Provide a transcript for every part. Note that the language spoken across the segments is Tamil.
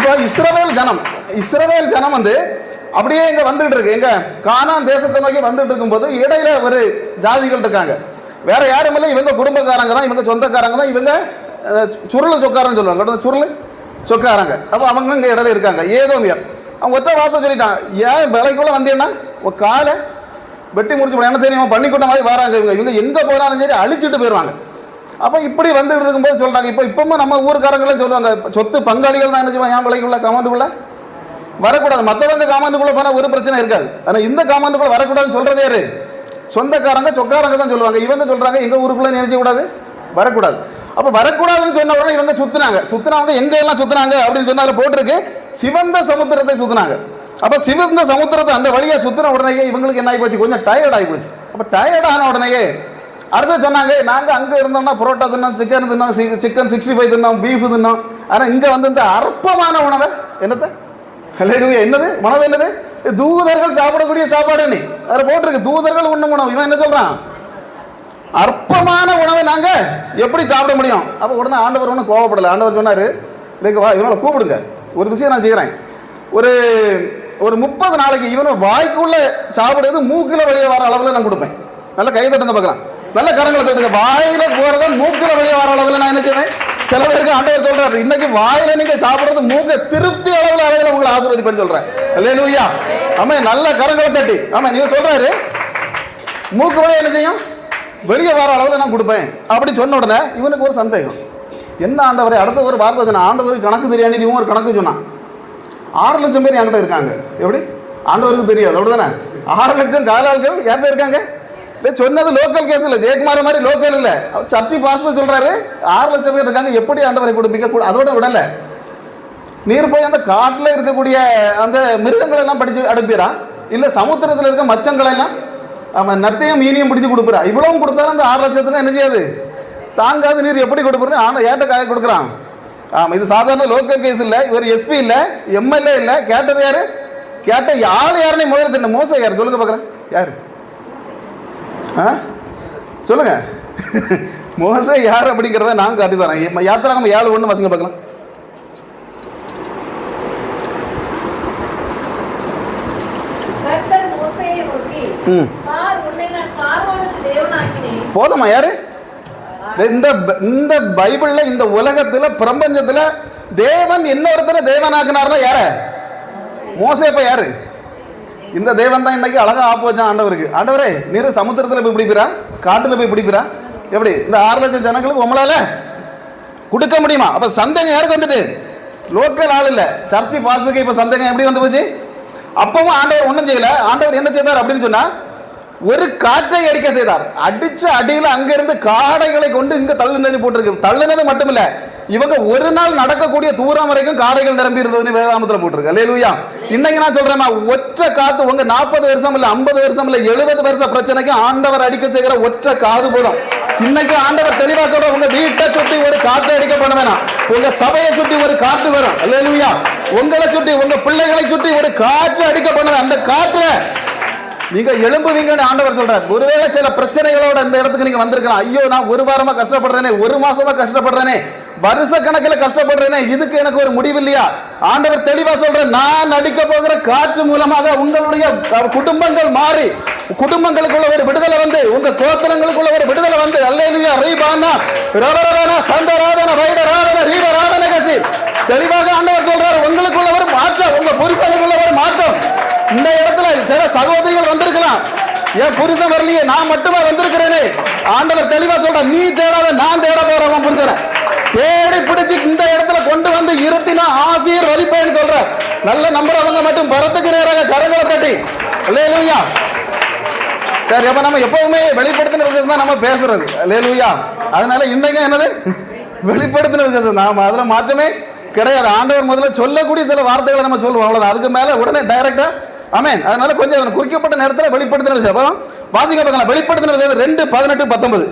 இப்போ இஸ்ரவேல் ஜனம் வந்து அப்படியே இங்கே வந்துகிட்டு இருக்கு. எங்க கானான் தேசத்தை நோக்கி வந்துட்டு இருக்கும்போது இடையில ஒரு ஜாதிகள் இருக்காங்க. வேற யாரும் இல்லை, இவங்க குடும்பக்காரங்க தான், இவங்க சொந்தக்காரங்க தான், இவங்க சுருள் சொக்காரன்னு சொல்லுவாங்க, சுருள் சொக்காரங்க. அப்போ அவங்க இங்கே இடையில இருக்காங்க. ஏதோமியர் அவங்க ஒற்ற வார்த்தை சொல்லிட்டான், ஏன் விலைக்குள்ள வந்தீங்கன்னா ஒரு காலை வெட்டி முடிச்சு என்ன தெரியும் பண்ணிக்கூட்ட மாதிரி வராங்க. இவங்க எங்கே போனாலும் சரி அழிச்சிட்டு போயிடுவாங்க. அப்போ இப்படி வந்துட்டு இருக்கும்போது சொல்கிறாங்க, இப்போவும் நம்ம ஊருக்காரங்களே சொல்லுவாங்க, சொத்து பங்காளிகள் தான் என்ன செய்வாங்க, என் விலைக்குள்ள கமாண்டுக்குள்ள வரக்கூடாது. மற்றவங்க காமாண்டுக்குள்ளே போனால் ஒரு பிரச்சனை இருக்காது. ஆனால் இந்த காமாண்டுக்குள்ளே வரக்கூடாதுன்னு சொல்கிறது யாரு? சொந்தக்காரங்க சொக்காரங்க தான் சொல்லுவாங்க. இவங்க சொல்கிறாங்க எங்கள் ஊருக்குள்ளே நினைச்சக்கூடாது, வரக்கூடாது. அப்போ வரக்கூடாதுன்னு சொன்ன உடனே இவங்க சுற்றினாங்க. எங்கே எல்லாம் சுற்றினாங்க அப்படின்னு சொன்னாலும் போட்டிருக்கு, சிவந்த சமுத்திரத்தை சுற்றினாங்க. அப்போ சிவந்த சமுத்திரத்தை அந்த வழியாக சுற்றின உடனேயே இவங்களுக்கு என்ன ஆகி போச்சு, கொஞ்சம் டயர்ட் ஆகி போச்சு. அப்போ டயர்டான உடனேயே அடுத்து சொன்னாங்க, நாங்கள் அங்கே இருந்தோம்னா புரோட்டா தின்னோம், சிக்கன் தின்னோம், சிக்கன் 65 தின்னோம், பீஃப் தின்னோம். ஆனால் இங்கே வந்து இந்த அற்பமான உணவை என்னத்தை என்னது உணவு என்னது, தூதர்கள் சாப்பிடக்கூடிய சாப்பாடு நீ அதில் போட்டிருக்கு, தூதர்கள் உண்ணும் உணவு. இவன் என்ன சொல்கிறான், அற்பமான உணவை நாங்கள் எப்படி சாப்பிட முடியும்? அப்போ உடனே ஆண்டவர் ஒன்றும் கோவப்படலை. ஆண்டவர் சொன்னார், இதுக்கு இவனை கூப்பிடுங்க, ஒரு விஷயம் நான் செய்கிறேன். ஒரு 30 நாளைக்கு இவனை வாய்க்குள்ள சாப்பிடுறது மூக்கில் வெளியே வர அளவில் நான் கொடுப்பேன். நல்லா கை தட்டுங்க பார்க்கலாம், நல்ல கரங்களை தட்டுங்க. வாயில போறத மூக்கில் வெளியே வர அளவில் நான் என்ன செய்வேன்? சில பேருக்கு ஆண்டவர் சொல்றாரு, இன்னைக்கு வாயில நீங்க சாப்பிடுறது மூக்க திருப்தி அளவில் உங்களை ஆசீர்வதிப்பேன்னு சொல்றேன். அல்லேலூயா. ஆமா, நல்ல கரங்களை தட்டி. ஆமா, நீங்க சொல்றாரு மூக்கு வழியா என்ன செய்யும், வெளியே வர அளவில் நான் கொடுப்பேன் அப்படி சொன்ன உடனே இவனுக்கு ஒரு சந்தேகம், என்ன ஆண்டவரை அடுத்த ஒரு வார்த்தை சொன்ன, ஆண்டவருக்கு கணக்கு தெரியாண்டி இவன் ஒரு கணக்கு சொன்னான். 6 லட்சம் பேர் என்கிட்ட இருக்காங்க. எப்படி ஆண்டவருக்கு தெரியாது, அப்படிதானே? 6 லட்சம் காலாள்கள் யார்கிட்ட இருக்காங்க? சொன்னது லோக்கல் கேஸ் இல்லை, ஜெயக்குமார் மாதிரி லோக்கல் இல்லை, சர்ச்சி பாஸ்டர் சொல்றாரு 6 லட்சம் பேர் இருக்காங்க, எப்படி ஆண்டவரை கொடுப்பீங்க? அதோட விடலை, நீர் போய் அந்த காட்டில் இருக்கக்கூடிய அந்த மிருகங்கள் எல்லாம் படிச்சு அடுப்பீரா, இல்லை சமுத்திரத்தில் இருக்க மச்சங்களை எல்லாம் அவன் நத்தையும் மீனியும் பிடிச்சி கொடுப்புறா? இவ்வளவும் கொடுத்தாலும் அந்த 6 லட்சத்துக்கு என்ன செய்யாது, தாங்காது. நீர் எப்படி கொடுப்புறேன்? ஆனால் ஏட்ட காய கொடுக்குறான். ஆமாம், இது சாதாரண லோக்கல் கேஸ் இல்லை, இவர் எஸ்பி இல்லை, எம்எல்ஏ இல்லை. கேட்டது யாரு? கேட்ட யாருன்னு முதல்ல தெரியும். மோச யார் சொல்லுங்க பார்க்குறேன், யார்? சொல்லுங்க, மோச யார் அப்படிங்கிறத நான் காட்டி தரேன். யாத்திராகமம் 7:1 வாசிங்க பார்க்கலாம். போதுமா? யாரு? இந்த பைபிள்ல, இந்த உலகத்துல, பிரபஞ்சத்துல தேவன் இன்னொருத்தர தேவனாக்குனார்னா யார? மோசேப்ப யாரு? இந்த தேவன் தான் இன்னைக்கு அழகா ஆப்பு வச்சான் ஆண்டவருக்கு. ஆண்டவரே, நீர் சமுத்திரத்தில் போய் பிடிப்பிரா, காட்டுல போய் பிடிப்பிரா, எப்படி இந்த 6 லட்சம் ஜனங்களுக்கு உங்களால கொடுக்க முடியுமா? அப்ப சந்தேகம் யாருக்கு வந்துட்டு? லோக்கல் ஆள் இல்ல, சர்ச்சி பாஸ்டருக்கு இப்ப சந்தேகம் எப்படி வந்து போச்சு? அப்பவும் ஆண்டவர் ஒன்றும் செய்யல. ஆண்டவர் என்ன செய்தார் அப்படின்னு சொன்னா, ஒரு காற்றை அடிக்க செய்தார். அடிச்ச அடியில் அங்கிருந்து காடைகளை கொண்டு இங்க தள்ளுனது போட்டிருக்கு. தள்ளுனது மட்டுமில்ல, இவங்க ஒரு நாள் நடக்கக்கூடிய தூரம் வரைக்கும் காடைகள் நிரம்பி இருந்ததுன்னு வேதாமத்தில் போட்டிருக்கு. அல்லேலூயா. இன்னைக்கு நான் சொல்றேன், ஒற்றை காத்து உங்க 40 வருஷம் இல்ல, 50 வருஷம் இல்ல, 70 வருஷ பிரச்சனைக்கு ஆண்டவர் அடிக்க செய்கிற ஒற்றை காது போதும். இன்னைக்கு ஆண்டவர் தெளிவா சொல்ற, உங்க வீட்டை சுற்றி ஒரு காற்று அடிக்க பண்ண வேணாம், உங்க சபையை சுற்றி ஒரு காற்று வரும். அல்லேலூயா. உங்களை சுற்றி, உங்க பிள்ளைகளை சுற்றி ஒரு காற்று அடிக்க பண்ண, அந்த காற்று நீங்க எழும்புவீங்கன்னு ஆண்டவர் சொல்றார். ஒருவேளை சில பிரச்சனைகளோட இந்த இடத்துக்கு நீங்க வந்திருக்கலாம். ஐயோ, நான் 1 வாரமா கஷ்டப்படுறேனே, 1 மாசமா கஷ்டப்படுறேனே, வருஷ கணக்கில் கஷ்டப்படுறேனே, இதுக்கு எனக்கு ஒரு முடிவு இல்லையா? ஆண்டவர் தெளிவா சொல்றேன், நான் அடிக்க போகிற காற்று மூலமாக உங்களுடைய குடும்பங்கள் மாறி, குடும்பங்களுக்குள்ள ஒரு விடுதலை வந்து, உங்க கோத்திரங்களுக்குள்ள ஒரு விடுதலை வந்து, அல்லேலூயா. ரீபானா ரவரவனா சந்தராதன வைடராதன ரீவராதன கசி, தெளிவாக ஆண்டவர் சொல்றார், உங்களுக்குள்ள ஒரு மாற்றம், உங்க புருஷனுக்குள்ள ஒரு மாற்றம். இந்த இடத்துல சில சகோதரிகள் வந்திருக்கலாம், என் புருஷன் வரலையே, நான் மட்டுமே வந்திருக்கிறேனே. ஆண்டவர் தெளிவா சொல்ற, நீ தேடாத, நான் தேட போறவன் புருஷனை தேடி பிடிச்சு இந்த இடத்துல கொண்டு வந்து இருத்தி நான் ஆசீர்வதிப்பேன்னு சொல்ற. நல்ல நம்புறவங்க மட்டும் பரத்துக்கு நேராக கரங்களை தட்டி அல்லேலூயா. சரி, அப்ப நம்ம எப்பவுமே வெளிப்படுத்தின விசேஷம் தான் நம்ம பேசுறது. அல்லேலூயா. அதனால இன்னைக்கு என்னது வெளிப்படுத்தின விசேஷம், நாம அதுல மாற்றமே கிடையாது. ஆண்டவர் முதல்ல சொல்லக்கூடிய சில வார்த்தைகளை நம்ம சொல்லுவோம், அவ்வளவுதான். அதுக்கு மேல உடனே டைரக்டா ஆமென். அதனால கொஞ்சம் குறிக்கப்பட்ட நேரத்தில் வெளிப்படுத்தின விஷயம் வாசிக்க பார்க்கலாம். வெளிப்படுத்தின விஷயம் 2:18-19.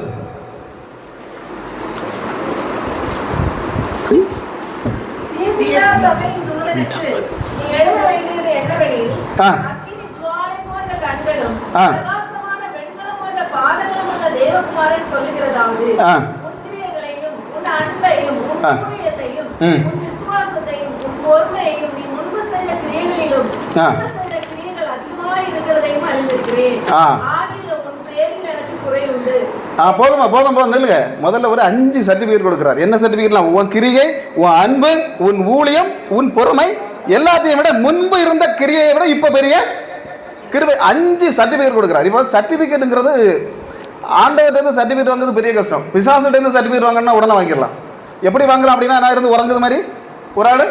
போதுமா போதும் போதும் நில்லுங்க. முதல்ல ஒரு 5 சர்டிபிகேட் கொடுக்கிறார். என்ன சர்டிபிகேட்லாம்? உன் கிரியை, உன் அன்பு, உன் ஊழியம், உன் பொறுமை, எல்லாத்தையும் விட முன்பு இருந்த கிரியையை விட இப்ப பெரிய கிருபை. 5 சர்டிபிகேட் கொடுக்கிறார். இப்போ சர்டிபிகேட்டுங்கிறது ஆண்டவர்கிட்ட சர்டிபிகேட் வாங்குறது பெரிய கஷ்டம். பிசாசுகிட்ட சர்டிபிகேட் வாங்கினா உடனே வாங்கிடலாம். எப்படி வாங்கலாம் அப்படின்னா, நான் இருந்து உறங்குது மாதிரி ஒரு ஆள்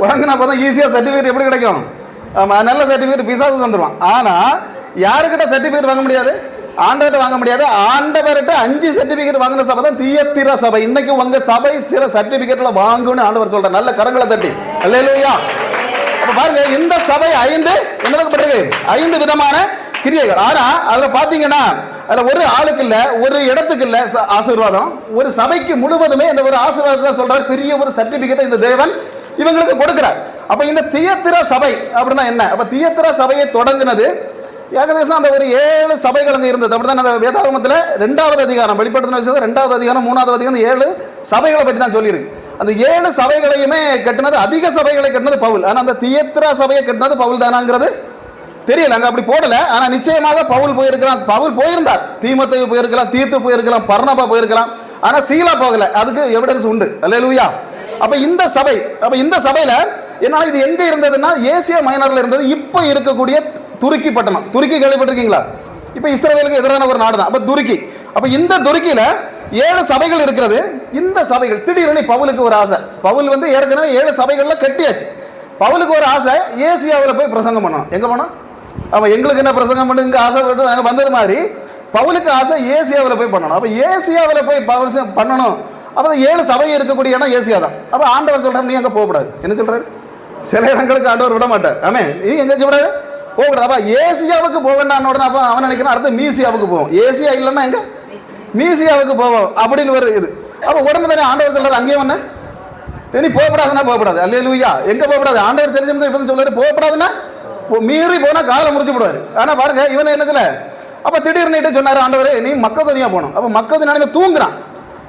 உறங்குனா பார்த்தா ஈஸியாக சர்டிஃபிகேட் எப்படி கிடைக்கும்? ஆமாம், நல்ல சர்டிஃபிகேட் பிசாசு தந்துடுவான். ஆனால் யாருக்கிட்ட சர்டிஃபிகேட் வாங்க முடியாது? ஆண்டவர்கிட்ட வாங்க முடியாது. ஆண்டவர்கிட்ட 5 சர்டிஃபிகேட் வாங்கின சபை தான் தியத்திரா சபை. இன்னைக்கு உங்க சபை சில சர்டிஃபிகேட்ல வாங்குன்னு ஆண்டவர் சொல்றார். நல்ல கரங்களை தட்டி அல்லேலூயா. அப்ப பாருங்க, இந்த சபை 5 என்னப்பட்டிருக்கு? 5 விதமான கிரியைகள். ஆனா அதுல பாத்தீங்கன்னா, அதுல ஒரு ஆளுக்கு இல்ல, ஒரு இடத்துக்கு இல்ல ஆசீர்வாதம். ஒரு சபைக்கு முழுவதுமே இந்த ஒரு ஆசீர்வாதத்தை சொல்றாரு. பெரிய ஒரு சர்டிபிகேட் இந்த தேவன் இவங்களுக்கு கொடுக்கிறார். அப்ப இந்த தியத்திரா சபை அப்படின்னா என்ன? அப்ப தியத்திரா சபையை தொடங்கினது ஏகதேசம் அந்த ஒரு 7 சபைகள் அங்கே இருந்தது. அப்படிதான் அந்த வேதாகமத்தில் 2வது அதிகாரம், வெளிப்படுத்தின விஷயத்தில் 2வது அதிகாரம் 3வது அதிகாரம் 7 சபைகளை பற்றி தான் சொல்லியிருக்கு. அந்த 7 சபைகளையுமே கட்டினது, அதிக சபைகளை கட்டினது பவுல். ஆனால் அந்த தியத்திரா சபையை கட்டினது பவுல் தானாங்கிறது தெரியல, அங்கே அப்படி போடல. ஆனால் நிச்சயமாக பவுல் போயிருக்கலாம். பவுல் போயிருந்தார். தீமோத்தேயு போயிருக்கலாம், தீத்து போயிருக்கலாம், பர்னபா போயிருக்கலாம். ஆனால் சீலா போகல. அதுக்கு எவிடன்ஸ் உண்டு. அல்லேலூயா. அப்ப இந்த சபை, அப்ப இந்த சபையில என்ன, இது எங்க இருந்ததுன்னா ஏசியா மைனர்ல இருந்தது. இப்போ இருக்கக்கூடிய துருக்கி பட்டணம். துருக்கி கேள்விப்பட்டிருக்கீங்களா? இப்போ இஸ்ரவேலுக்கு எதிரான ஒரு நாடு தான். அப்ப துருக்கி. அப்ப இந்த துருக்கியில 7 சபைகள் இருக்கிறது. இந்த சபைகள் திடீர்னு பவுலுக்கு ஒரு ஆசை. பவுல் ஏற்கனவே 7 சபைகள்ல கட்டியாச்சு. பவுலுக்கு ஒரு ஆசை, ஏசியாவில் போய் பிரசங்கம் பண்ணணும். எங்க போனோம்? அவன் எங்களுக்கு என்ன பிரசங்கம் பண்ணு இங்கே ஆசைப்பட்டு நாங்கள் வந்தது மாதிரி பவுலுக்கு ஆசை ஏசியாவில் போய் பண்ணணும். அப்போ ஏசியாவில் போய் பண்ணணும். அப்போ 7 சபை இருக்கக்கூடிய இடம் ஏசியா தான். அப்போ ஆண்டவர் சொல்கிறார், நீ அங்கே போகக்கூடாது. என்ன சொல்கிறார்? சில இடங்களுக்கு ஆண்டவர் விட மாட்டார். ஆமே, நீ எங்கே சொல்கிறாரு? போகக்கூடாது. அப்போ ஏசியாவுக்கு போக வேண்டாம் உடனே அப்போ அவன் நினைக்கிறான் அடுத்து மீசியாவுக்கு போவோம். ஏசியா இல்லைன்னா எங்கே? மீசியாவுக்கு போவோம் அப்படின்னு ஒரு இது. அப்போ உடனே தானே ஆண்டவர் சொல்கிறார், அங்கேயே ஒன்று நீ போகக்கூடாதுன்னா போகக்கூடாது. அல்லேலூயா. எங்கே போகக்கூடாது? ஆண்டவர் தெரிஞ்சு இப்போ சொல்லுவார், போகக்கூடாதுன்னா மீறி போனா காலை முடிச்சு போடுவாரு. ஆனா பாருங்க, இவன் என்னதுல அப்ப திடீர்னு சொன்னாரு ஆண்டவரே, நீ மக்கதோனியா போகணும். அப்ப மக்கதோனியா தூங்குறான்.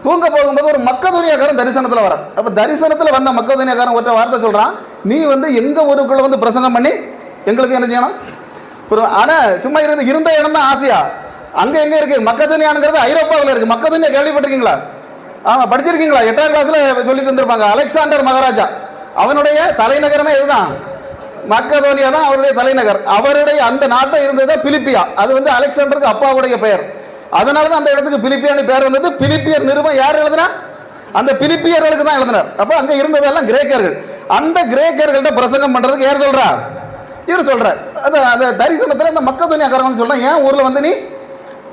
தூங்க போகும்போது ஒரு மக்கதோனியாக்காரன் தரிசனத்துல வரான். அப்ப தரிசனத்துல வந்த மக்கதோனியாக்காரன் ஒரு வார்த்தை சொல்றான், நீ எங்க ஊருக்குள்ள பிரசங்கம் பண்ணி எங்களுக்கு என்ன செய்யணும்? ஆனா சும்மா இருந்த இடம் தான் ஆசியா. அங்க எங்க இருக்கு? மக்கதோனியாங்கிறது ஐரோப்பாவில் இருக்கு. மக்கதோனியா கேள்விப்பட்டிருக்கீங்களா? ஆமா, படிச்சிருக்கீங்களா? 8ஆம் கிளாஸ்ல சொல்லி தந்திருப்பாங்க. அலெக்சாண்டர் மகாராஜா அவனுடைய தலைநகரமே இதுதான், மக்கதோனியா தான் அவருடைய தலைநகர். அவருடைய அந்த நாட்டை இருந்தது பிலிப்பியா. அது அலெக்சாண்டருக்கு அப்பாவுடைய பெயர். அதனால தான் அந்த இடத்துக்கு பிலிப்பியான்னு பேர் வந்தது. பிலிப்பியர் நிருபம் யார் எழுதுனா? அந்த பிலிப்பியர்களுக்கு தான் எழுதினார். அப்போ அங்கே இருந்ததெல்லாம் கிரேக்கர்கள். அந்த கிரேக்கர்கள்ட்ட பிரசங்கம் பண்றதுக்கு யார் சொல்றா? இவர் சொல்றார். அந்த தரிசனத்தில் அந்த மக்கதோனியாக்காரங்க சொல்றான், ஏன் ஊர்ல நீ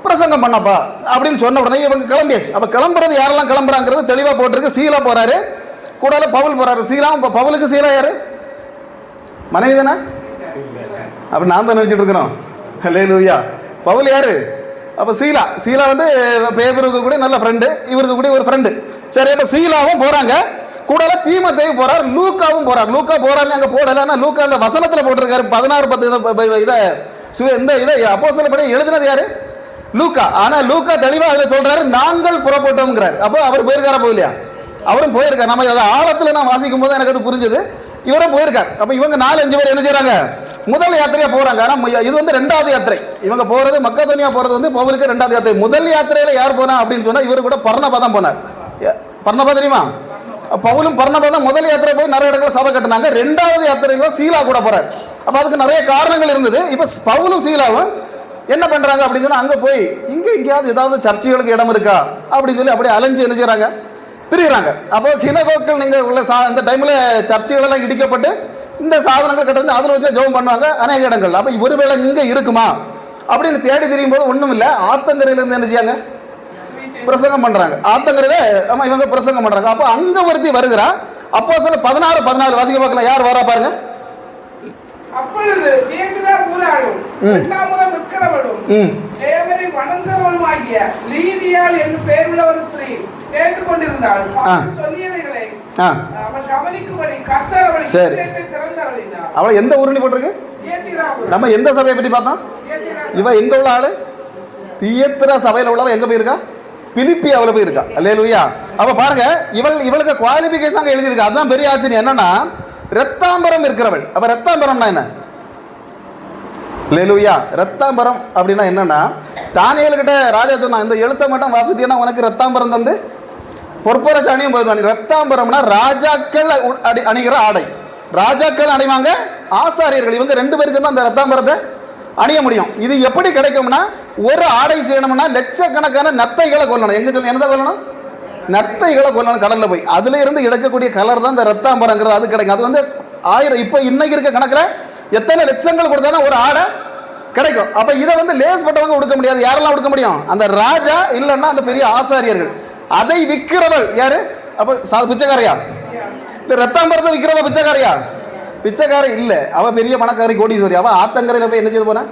பிரசங்கம் பண்ணப்பா அப்படின்னு சொன்ன உடனே இவங்க கிளம்பியாச்சு. அப்போ கிளம்புறது யாரெல்லாம் கிளம்புறாங்கிறது தெளிவாக போட்டிருக்கு. சீலா போறாரு, கூடால பவுல் போறாரு. சீலா, பவுலுக்கு சீலா யாரு? மனைவி தானே? அப்ப நான் தான் நினைச்சிட்டு இருக்கிறோம். அல்லேலூயா. பவுல் யாரு? அப்ப சீலா. சீலா பேதுருக்கு கூட நல்ல ஃப்ரெண்டு, இவருக்கு கூட ஒரு ஃப்ரெண்டு. சரி, அப்ப சீலாவும் போறாங்க, கூடல தீமோத்தேயு போறார், லூக்காவும் போறார். லூக்கா போறாங்க, அங்க போடல. லூக்கா அந்த வசனத்துல போட்டிருக்காரு 16:10 இதை அப்போஸ்தலர் படி எழுதினது யாரு? லூக்கா. ஆனா லூக்கா தெளிவா அதுல சொல்றாரு, நாங்கள் புறப்பட்டோம்ங்கிறார். அப்போ அவர் போயிருக்காரா? போகலையா? அவரும் போயிருக்காரு. நம்ம அதை ஆழத்துல நான் வாசிக்கும் போது எனக்கு அது புரிஞ்சது. இவரும் போயிருக்காரு. அப்ப இவங்க 4-5 பேர் என்ன செய்யறாங்க? முதல் யாத்திரையா போறாங்க. ஆனா இது 2வது யாத்திரை. இவங்க போறது மக்கதோனியா போறது பவுலுக்கு 2வது யாத்திரை. முதல் யாத்திரையில யார் போனா அப்படின்னு சொன்னா இவரு கூட பர்னபா தான் போனார். பர்னபா தெரியுமா? பவுலும் பர்னபா தான் முதல் யாத்திரை போய் நிறைய இடத்துல சபை கட்டினாங்க. 2வது யாத்திரையில சீலா கூட போறார். அப்ப அதுக்கு நிறைய காரணங்கள் இருந்தது. இப்ப பவுலும் சீலாவும் என்ன பண்றாங்க அப்படின்னு சொன்னா, அங்க போய் எங்கேயாவது ஏதாவது சர்ச்சைகளுக்கு இடம் இருக்கா அப்படின்னு சொல்லி அப்படியே அலைஞ்சு என்ன செய்யறாங்க? திரிகிறாங்க. அப்போ கினகோக்கள் நீங்க உள்ள இந்த டைம்ல சர்ச்சைகள் எல்லாம் இடிக்கப்பட்டு இந்த சாதனங்கள் கட்டது அதில் வச்சு ஜெபம் பண்ணுவாங்க அநேக இடங்கள். அப்போ ஒருவேளை இங்க இருக்குமா அப்படின்னு தேடி தெரியும் போது ஒண்ணும் இல்லை. ஆத்தங்கரையில இருந்து என்ன செய்யாங்க? பிரசங்கம் பண்றாங்க. ஆத்தங்கரையில ஆமா இவங்க பிரசங்கம் பண்றாங்க. அப்போ அங்க ஒருத்தி வருகிறா. அப்போஸ்தலர் 16:14 வாசிக்க பார்க்கலாம். யார் வரா பாருங்க. அப்பொழுது தியத்திரா ஊராளும் இரண்டாம் விக்கிரவளும் தேவனை வணங்குறவளுமாகிய லீதியாள் என்னும் பெயருள்ள ஒரு ஸ்திரீ கேட்டுக்கொண்டிருந்தாள். சொல்லியவைகளை அவள் கவனிக்கும்படி கர்த்தர் அவளை திறந்தருளினார். அவளை எந்த ஊருன்னு போட்டிருக்கு? நம்ம எந்த சபையை பற்றி பார்த்தோம்? இவ எங்க உள்ள ஆளு? தியத்திரா சபையில உள்ளவ எங்க போயிருக்கா? பிலிப்பியாவில் போயிருக்கா. அல்லேலூயா. அப்ப பாருங்க, இவளுக்கு குவாலிபிகேஷன் எழுதியிருக்கா. அதுதான் பெரிய ஆச்சரியம். என்னன்னா ரத்தாம்பரம் இருக்கிறவள். அப்ப ரத்தாம்பரம்னா என்ன? அல்லேலூயா. ரத்தாம்பரம் அப்படின்னா என்னன்னா, தானியேலுக்கிட்ட ராஜா சொன்னான், இந்த எழுத்தை மட்டும் வாசித்தீங்கன்னா உனக்கு ரத்தாம்பரம் தந்து பொற்பர சாணியும் போதுவானி. ரத்தாம்பரம்னா ராஜாக்கள் அணிகிற ஆடை. ராஜாக்கள் அணிவாங்க, ஆசாரியர்கள், இவங்க 2 பேருக்கு தான் அந்த ரத்தாம்பரத்தை அணிய முடியும். இது எப்படி கிடைக்கும்னா, ஒரு ஆடை செய்யணும்னா லட்சக்கணக்கான நத்தைகளை கொல்லணும். எங்க சொல்ல என்னதான் கொல்லணும்? நத்தைகளை கொல்லணும் கடல்ல போய். அதுல இருந்து எடுக்கக்கூடிய கலர் தான் இந்த ரத்தாம்பரங்கிறது. அது கிடைக்கும். அது வந்து 1000 இப்போ இன்னைக்கு இருக்க கணக்கில் எத்தனை லட்சங்கள் கொடுத்தா தான் ஒரு ஆடை கிடைக்கும். அப்ப இதை வந்து லேஸ்பட்டவங்க கொடுக்க முடியாது. யாரெல்லாம் கொடுக்க முடியும்? அந்த ராஜா, இல்லைன்னா அந்த பெரிய ஆசாரியர்கள். அதை விற்கிறவள் யாரு? அப்ப பிச்சைக்காரியா? இந்த ரத்தாம்பரத்தை விற்கிறவ பிச்சைக்காரியா? பிச்சைக்காரி இல்ல, அவ பெரிய பணக்காரி, கோடீஸ்வரி. அவ ஆத்தங்கரையில் போய் என்ன செய்து போனா?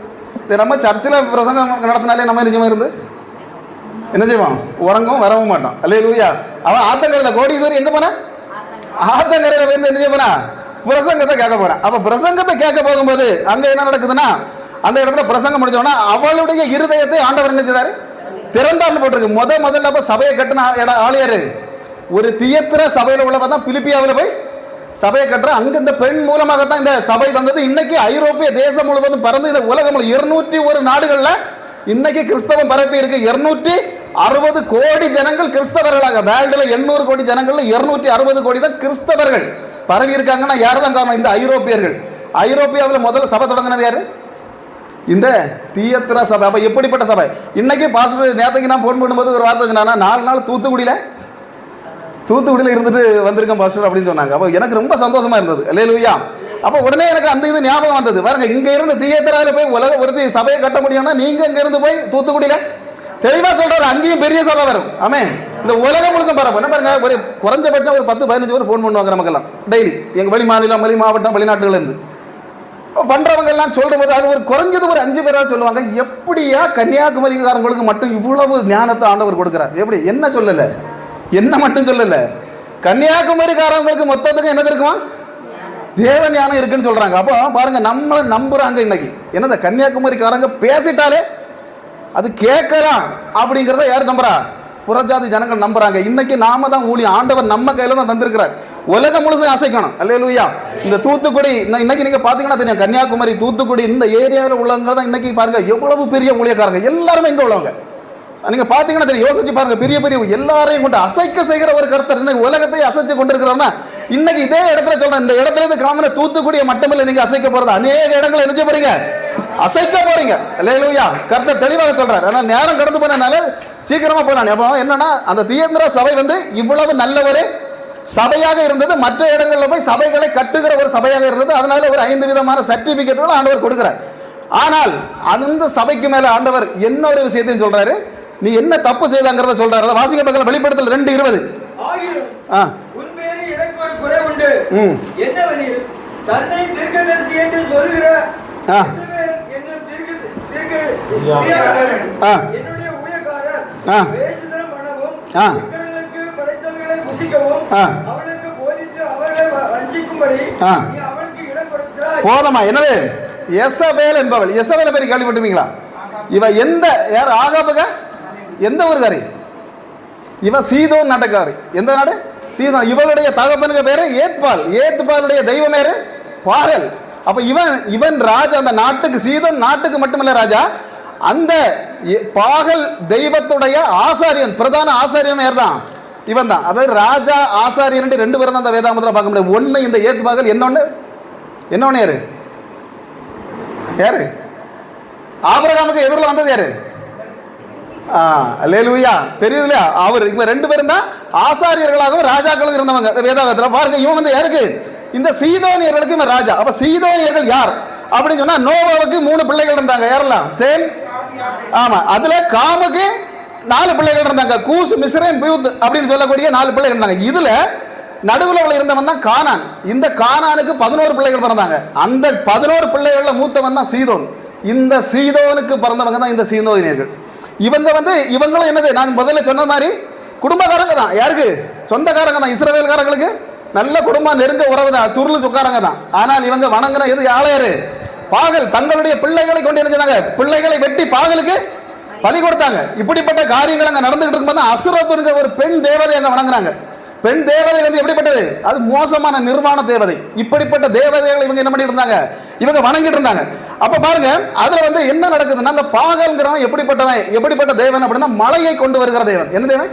நம்ம சர்ச்சில் பிரசங்கம் நடத்தினாலே நம்ம நிச்சயமா இருந்து என்ன செய்வோம்? உறங்கவும் வரவும் மாட்டோம். அல்லேலூயா. அவன் ஆத்தங்கரையில் கோடீஸ்வரி எங்க போனா? ஆத்தங்கரையில் போய் என்ன செய்ய போனா? பிரசங்கத்தை கேட்க போறான். அப்ப பிரசங்கத்தை கேட்க போகும்போது அங்க என்ன நடக்குதுன்னா, அந்த இடத்துல பிரசங்கம் முடிச்சோன்னா அவளுடைய இருதயத்தை ஆண்டவர் என்ன செய்தாரு? திறந்தான்னு போட்டிருக்கு. முதல்ல அப்ப சபையை கட்டின ஆளியாரு? ஒரு தியத்திர சபையில உள்ளவ தான் பிலிப்பியாவில் போய் சபையை கட்டுற. அங்க இந்த பெண் மூலமாகத்தான் இந்த சபை வந்தது. இன்னைக்கு ஐரோப்பிய தேசம் முழுவதும் பறந்து இந்த உலகம் 201 நாடுகள்ல இன்னைக்கு கிறிஸ்தவம் பரப்பி இருக்கு. 260 கோடி ஜனங்கள் கிறிஸ்தவர்களாக, வேர்ல்டுல 800 கோடி ஜனங்கள்ல 260 கோடி தான் கிறிஸ்தவர்கள் பரவி இருக்காங்கன்னா யார் தான் காரணம்? இந்த ஐரோப்பியர்கள். ஐரோப்பியாவில் முதல்ல சபை தொடங்கினது யாரு? இந்த தியத்திர சபை. அப்ப எப்படிப்பட்ட சபை? இன்னைக்கு பாஸ்டர் நேற்றுக்கு நான் போன் பண்ணும்போது ஒரு வார்த்தை சொன்னா, 4 நாள் தூத்துக்குடியில் இருந்துட்டு வந்திருக்கேன் பாஸ்டர் அப்படின்னு சொன்னாங்க. அப்போ எனக்கு ரொம்ப சந்தோஷமா இருந்தது. அல்லேலூயா. அப்போ உடனே எனக்கு அந்த இது ஞாபகம் வந்தது. பாருங்க, இங்க இருந்து தியேட்டரால போய் உலக ஒருத்தி சபையை கட்ட முடியும்னா நீங்க இங்க இருந்து போய் தூத்துக்குடியில தெளிவா சொல்றாரு, அங்கேயும் பெரிய சபை வரும். ஆமே, இந்த உலகம் முழுசும் பரப்பு. என்ன பாருங்க, ஒரு குறைஞ்சபட்சம் ஒரு 10-15 பேர் ஃபோன் பண்ணுவாங்க நமக்கெல்லாம் டெய்லி. எங்க வெளி மாநிலம், வெளி மாவட்டம், வெளிநாட்டுகள் இருந்து பண்றவங்க எல்லாம் சொல்ற போது அது ஒரு குறைஞ்சது ஒரு 5 பேராக சொல்லுவாங்க, எப்படியா கன்னியாகுமரிக்காரங்களுக்கு மட்டும் இவ்வளவு ஞானத்தை ஆண்டவர் கொடுக்கிறார்? எப்படி? என்ன சொல்லல, என்ன மட்டும் சொல்லல, கன்னியாகுமரிக்காரங்களுக்கு மொத்தத்துக்கு என்னது இருக்குமா? தேவ ஞானம் இருக்குன்னு சொல்றாங்க. அப்போ பாருங்க, நம்மளை நம்புறாங்க. இன்னைக்கு என்னது, கன்னியாகுமரிக்காரங்க பேசிட்டாலே அது கேட்கலாம் அப்படிங்கிறத யார் நம்புறா? புறஜாதி ஜனங்கள் நம்புறாங்க. இன்னைக்கு நாம தான் ஊழியம், ஆண்டவர் நம்ம கையில தான் தந்திருக்கிறார். உலகம் முழுசும் அசைக்கணும். அல்லேலூயா. இந்த தூத்துக்குடி இன்னைக்கு நீங்க பாத்தீங்கன்னா தெரியும், கன்னியாகுமரி, தூத்துக்குடி இந்த ஏரியாவில் உள்ளவங்க தான் இன்னைக்கு பாருங்க எவ்வளவு பெரிய ஊழியக்காரங்க. எல்லாருமே இங்க உள்ளவங்க. நீங்க பாத்தீங்கன்னா தெரியும், யோசிச்சு பாருங்க, பெரிய பெரிய எல்லாரையும் கொண்டு அசைக்க செய்கிற ஒரு கர்த்தர் இன்னைக்கு உலகத்தை அசைச்சு கொண்டிருக்கிறோம்னா, இன்னைக்கு இதே இடத்துல சொல்றேன், இந்த இடத்துல இருந்து கிராம தூத்துக்குடியை மட்டுமில்லை நீங்க அசைக்க போறது, அநேக இடங்களை என்ன செய்ய போறீங்க? அசைக்க போறீங்க. அல்லேலூயா. கர்த்தர் தெளிவாக சொல்றாரு. ஆனா நேரம் கடந்து போனதுனால சீக்கிரமா போலாம். அப்போ என்னன்னா, அந்த தியேந்திர சபை வந்து இவ்வளவு நல்ல ஒரு சபையாக இருந்தது. மற்ற இடங்களில் போய் சபைகளை கட்டுகிற ஒரு சபையாக இருந்தது. அதனால ஒரு 5 விதமான சர்டிபிகேட்டுகள் ஆண்டவர் கொடுக்கிறார். ஆனால் அந்த சபைக்கு மேல ஆண்டவர் என்ன ஒரு விஷயத்தையும் சொல்றாரு, நீ என்ன தப்பு செய்தாங்கிறத சொல்றாரு. அதை வாசிக்க பக்கத்தில் வெளிப்படுத்தல் 2:20. தன்னை தீர்க்கதரிசி என்று சொல்லுகிற என்னுடைய ஊழியக்காரர் வேசித்தனம் பண்ணவும், விக்கிரகங்களுக்கு படைத்தவைகளை புசிக்கவும், அவளுக்கு போதித்து அவர்களை வஞ்சிக்கும்படி நீ அவளுக்கு இடம் கொடுக்கிறாய். போதமா? என்னது? எசபேல் என்பவள். எசபேலை பேர் கேள்விப்பட்டிருக்கீங்களா? இவ எந்த யார்? ஆகாபுக எந்த ஊருக்காரி? இவ சீதோன் நாட்டுக்காரி. எந்த நாடு? சீதோன். இவளுடைய தகப்பனுக்கு பேரு ஏத்பால். ஏத்பாலுடைய தெய்வம் பேரு பாகல். அப்ப இவன் ராஜா அந்த நாட்டுக்கு. சீதோன் நாட்டுக்கு மட்டுமல்ல ராஜா, அந்த பாகல் தெய்வத்துடைய ஆசாரியன், பிரதான ஆசாரியன் யார் தான்? இவன் தான். அதாவது ராஜா ஆசாரியன் 2 பேரும் தான் அந்த வேதாமத்தில் பார்க்க முடியாது. ஒன்னு இந்த ஏத்பாகல், என்னொன்னு யாரு? யாரு? ஆபிரகாமுக்கு எதிரில் வந்தது யாரு? அல்லேலூயா. தெரியுது இல்லையா? அவர் இவங்க 2 பேரும் தான் ஆசாரியர்களாகவும் ராஜாக்களும் இருந்தவங்க வேதாகத்தில். பாருங்க, இவன் வந்து யாருக்கு? இந்த சீதோனியர்களுக்கு இவன் ராஜா. அப்ப சீதோனியர்கள் யார் அப்படின்னு சொன்னா, நோவாவுக்கு 3 பிள்ளைகள் இருந்தாங்க. யாரெல்லாம்? சேம். ஆமா. அதுல காமுக்கு 4 பிள்ளைகள் இருந்தாங்க. கூஸ், மிஸ்ரேம், பியூத் அப்படின்னு சொல்லக்கூடிய 4 பிள்ளைகள் இருந்தாங்க. இதுல நடுவில் இருந்தவன் தான் கானான். இந்த கானானுக்கு 11 பிள்ளைகள் பிறந்தாங்க. அந்த 11 பிள்ளைகள்ல மூத்தவன் தான் சீதோன். இந்த சீதோனுக்கு பிறந்தவங்க தான் இந்த சீதோனியர்கள். இவங்க வந்து இவங்களும் என்னது, நான் முதல்ல சொன்ன மாதிரி குடும்பக்காரங்க தான். யாருக்கு? சொந்தக்காரங்க தான். இஸ்ரவேல்காரங்களுக்கு நல்ல குடும்பம், நெருங்க உறவு தான், சுருளு சொக்காரங்க தான். ஆனால் இவங்க வணங்குற எது? ஆளையரு பாகல். தங்களுடைய பிள்ளைகளை கொண்டு என்ன செஞ்சாங்க? பிள்ளைகளை வெட்டி பாகலுக்கு பலி கொடுத்தாங்க. இப்படிப்பட்ட காரியங்கள் அங்க நடந்துகிட்டு இருக்கும்போது அசுரத்துங்கிற ஒரு பெண் தேவதை அங்க வணங்குறாங்க. பெண் தேவதை வந்து எப்படிப்பட்டது? அது மோசமான நிர்வாண தேவதை. இப்படிப்பட்ட தேவதைகளை இவங்க என்ன பண்ணிட்டு இருந்தாங்க? இவங்க வணங்கிட்டு இருந்தாங்க. அப்ப பாருங்க அதுல வந்து என்ன நடக்குதுன்னா, அந்த பாகல்ங்கிறவன் எப்படிப்பட்ட தேவன் அப்படின்னா, மலையை கொண்டு வருகிற தேவன். என்ன தேவன்?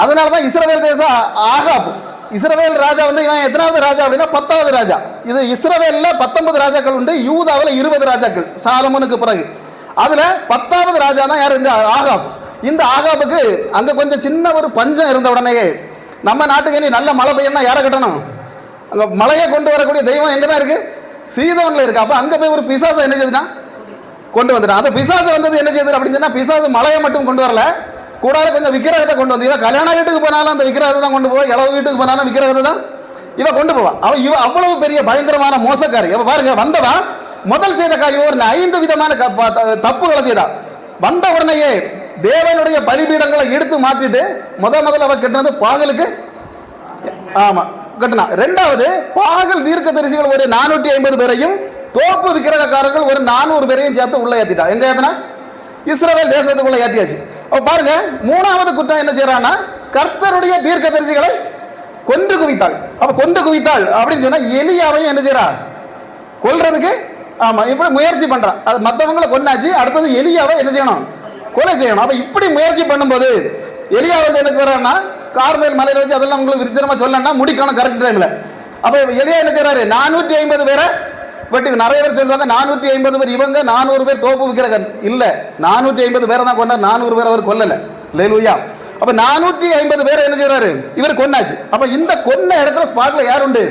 அதனாலதான் இஸ்ரவேல் தேசம் ஆகாப், இஸ்ரவேல் ராஜா வந்து இவன் எத்தனாவது ராஜா அப்படின்னா 10வது ராஜா. இது இஸ்ரவேல்ல 19 ராஜாக்கள் உண்டு, யூதாவில் 20 ராஜாக்கள் சாலமோனுக்கு பிறகு. அதுல 10வது ராஜா தான் யார்? இந்த ஆகாப். இந்த ஆகாபுக்கு அங்க கொஞ்சம் சின்ன ஒரு பஞ்சம் இருந்த உடனேயே, நம்ம நாட்டுக்கு இனி நல்ல மழை பெய்யணும்னா யாரை கட்டணும்? அங்க மழையை கொண்டு வரக்கூடிய தெய்வம் எங்க தான் இருக்கு? சீதோன்ல இருக்கு. அப்ப அங்க போய் ஒரு பிசாசு என்ன செய்யுதுன்னா கொண்டு வந்துட்டான். அந்த பிசாசு வந்தது என்ன செய்யுது அப்படின்னு சொன்னா, பிசாசு மழையை மட்டும் கொண்டு வரல, கூடாத கொஞ்சம் விக்கிரகத்தை கொண்டு வந்து, இவன் கல்யாண வீட்டுக்கு போனாலும் அந்த விக்கிரகத்தை தான் கொண்டு போவான், இளவு வீட்டுக்கு போனாலும் விக்கிரகத்தை தான் இவன் கொண்டு போவான். இவ அவ்வளவு பெரிய பயங்கரமான மோசக்காரி. அப்ப பாருங்க, வந்தவன் முதல் செய்த காரியம் ஒரு 5 விதமான தப்புகளை செய்தான். வந்த உடனேயே தேவனுடைய பலிபீடங்களை எடுத்து மாத்திட்டு முதல்ல அவ கட்டினது பாகலுக்கு, ஆமா கட்டினா. ரெண்டாவது, பாகல் தீர்க்க தரிசிகள் ஒரு 450 பேரையும், தோப்பு விக்கிரகக்காரர்கள் ஒரு 400 பேரையும் சேர்த்து உள்ள ஏத்திட்டா. எங்க ஏத்தினா? இஸ்ரவேல் தேசத்துக்குள்ள ஏத்தியாச்சு. அப்ப பாருங்க, மூணாவது குற்றம் என்ன செய்யறான்னா, கர்த்தருடைய தீர்க்க தரிசிகளை கொன்று குவித்தாள். அப்ப கொன்று குவித்தாள் அப்படின்னு சொன்னா, எலியாவையும் என்ன செய்யறா? கொல்றதுக்கு, ஆமா இப்படி முயற்சி பண்றான். அது மற்றவங்களை கொண்டாச்சு, அடுத்தது எலியாவை என்ன செய்யணும்? கொலை செய்யணும். அப்ப இப்படி முயற்சி பண்ணும்போது எலியா வந்து என்ன செய்யறான்னா, கார்மேல் மலையில வச்சு அதெல்லாம் உங்களுக்கு விரிச்சனமா சொல்லணும்னா முடிக்கணும் கரெக்ட் டைம்ல. அப்ப எலியா என்ன செய்யறாரு? 450 பேரை வெட்டி, நிறைய பேர் சொல்லுவாங்க 450 பேர் இவங்க, 400 பேர் தோப்பு விக்கிரகன். இல்ல, 450 பேரை தான் கொண்டார், 400 பேர் அவர் கொல்லல. அல்லேலூயா. அப்ப 450 பேரை என்ன செய்யறாரு? இவர் கொன்னாச்சு. அப்ப இந்த கொன்ன இடத்துல ஸ்பாட்ல யார் உண்டு?